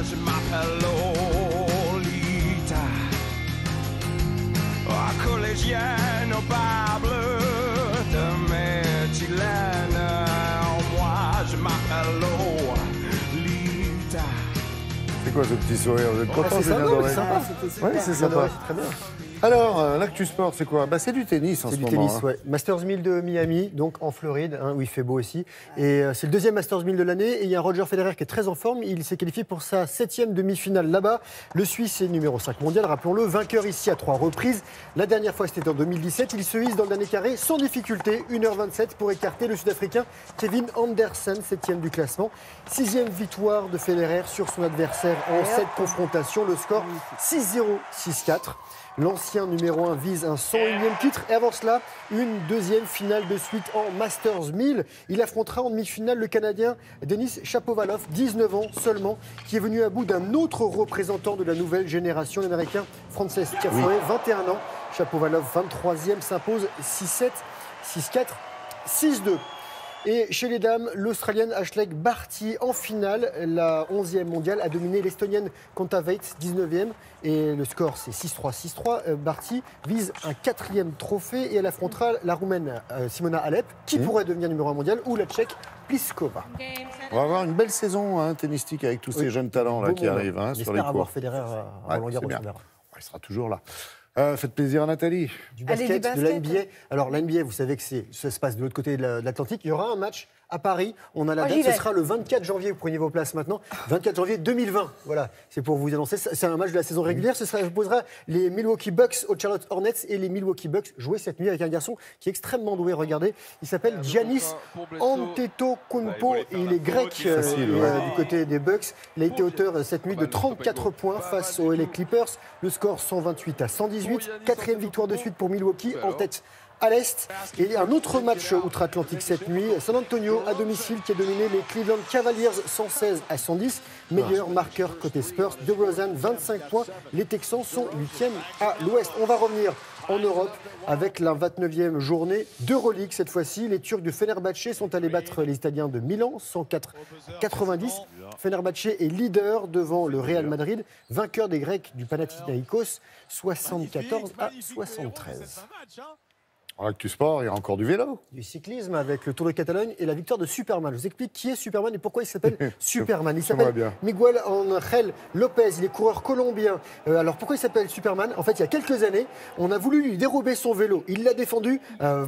je m'appelle Lolita. Collégienne au bas bleu de méthylène. Moi, je m'appelle Lolita. C'est quoi ce petit sourire? Vous êtes content de venir dans c'est sympa. Oui, c'est sympa. Très bien. Alors, l'actu sport, c'est quoi? C'est du tennis en ce C'est du moment. tennis, ouais. Masters 1000 de Miami, donc en Floride, où il fait beau aussi. Et c'est le deuxième Masters 1000 de l'année. Et il y a Roger Federer qui est très en forme. Il s'est qualifié pour sa 7e demi-finale là-bas. Le Suisse est numéro 5 mondial, rappelons-le, vainqueur ici à 3 reprises. La dernière fois, c'était en 2017. Il se hisse dans le dernier carré sans difficulté, 1h27 pour écarter le Sud-Africain Kevin Anderson, 7e du classement. 6e victoire de Federer sur son adversaire en 7 confrontations. Le score 6-0, 6-4. L'ancien numéro 1 vise un 101e titre. Et avant cela, une deuxième finale de suite en Masters 1000. Il affrontera en demi-finale le Canadien Denis Shapovalov, 19 ans seulement, qui est venu à bout d'un autre représentant de la nouvelle génération, l'Américain Frances Tiafoe, 21 ans. Shapovalov, 23e, s'impose 6-7, 6-4, 6-2. Et chez les dames, l'Australienne Ashleigh Barty en finale, la 11e mondiale, a dominé l'Estonienne Kontaveit, 19e. Et le score, c'est 6-3, 6-3. Barty vise un 4e trophée et elle affrontera la Roumaine Simona Halep, qui pourrait devenir numéro 1 mondial, ou la Tchèque Pliskova. On va avoir une belle saison tennistique avec tous ces jeunes talents là, qui arrivent sur les cours. Avoir Federer à Roland Garros. Il sera toujours là. Faites plaisir à Nathalie. Du basket, de la NBA. Alors la NBA, vous savez que ça se passe de l'autre côté de l'Atlantique. Il y aura un match à Paris. On a la date, ce sera le 24 janvier. Vous prenez vos places maintenant. 24 janvier 2020. Voilà, c'est pour vous annoncer. C'est un match de la saison régulière. Ce opposera les Milwaukee Bucks aux Charlotte Hornets et les Milwaukee Bucks jouer cette nuit avec un garçon qui est extrêmement doué. Regardez, il s'appelle Giannis Antetokounmpo. Il est grec du côté des Bucks. Il a été auteur cette nuit de 34 points face aux LA Clippers. Le score 128 à 118. 4e victoire de suite pour Milwaukee en tête à l'Est. Et un autre match outre-Atlantique cette nuit. San Antonio à domicile qui a dominé les Cleveland Cavaliers 116 à 110. Meilleur marqueur côté Spurs. DeRozan 25 points. Les Texans sont 8e à l'Ouest. On va revenir en Europe avec la 29e journée d'Euroleague cette fois-ci. Les Turcs de Fenerbahçe sont allés battre les Italiens de Milan 104-90. Fenerbahçe est leader devant le Real Madrid, vainqueur des Grecs du Panathinaikos 74 à 73. En actu sport, il y a encore du vélo. Du cyclisme avec le Tour de Catalogne et la victoire de Superman. Je vous explique qui est Superman et pourquoi il s'appelle Superman. Il s'appelle Miguel Ángel López, il est coureur colombien. Alors pourquoi il s'appelle Superman? En fait, il y a quelques années, on a voulu lui dérober son vélo. Il l'a défendu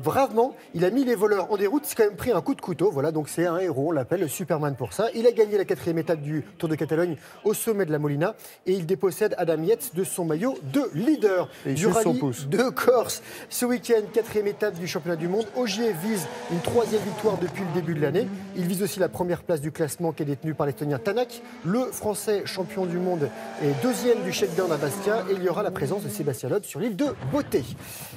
bravement. Il a mis les voleurs en déroute. C'est quand même pris un coup de couteau. Voilà, donc c'est un héros. On l'appelle Superman pour ça. Il a gagné la 4e étape du Tour de Catalogne au sommet de la Molina et il dépossède Adam Yates de son maillot de leader du rallye de Corse. Ce week-end, 4e étape du championnat du monde. Ogier vise une 3e victoire depuis le début de l'année. Il vise aussi la première place du classement qui est détenue par l'Estonien Tanak. Le Français champion du monde est 2e du shakedown à Bastia et il y aura la présence de Sébastien Loeb sur l'île de Beauté.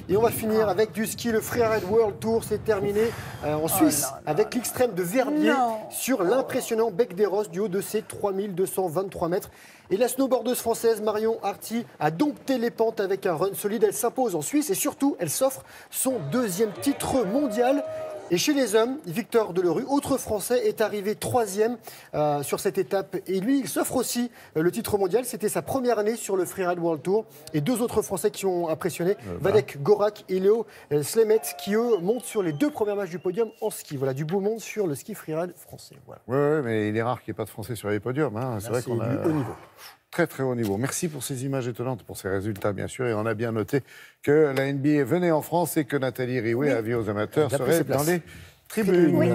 Et on va finir avec du ski. Le Freeride World Tour s'est terminé en Suisse avec l'extrême de Verbier sur l'impressionnant bec des Roses du haut de ses 3223 mètres. Et la snowboardeuse française Marion Arty a dompté les pentes avec un run solide. Elle s'impose en Suisse et surtout, elle s'offre son 2e titre mondial. Et chez les hommes, Victor Delerue, autre Français, est arrivé 3e sur cette étape. Et lui, il s'offre aussi le titre mondial. C'était sa première année sur le Freeride World Tour. Et 2 autres Français qui ont impressionné, Vadek Gorak et Léo Slemet, qui eux montent sur les 2 premières matchs du podium en ski. Voilà, du beau monde sur le ski freeride français. Voilà. Oui, mais il est rare qu'il n'y ait pas de Français sur les podiums. C'est vrai qu'on a du haut niveau. Très, très haut niveau. Merci pour ces images étonnantes, pour ces résultats, bien sûr. Et on a bien noté que la NBA venait en France et que Nathalie Riouet, avis aux amateurs, serait dans les tribunes.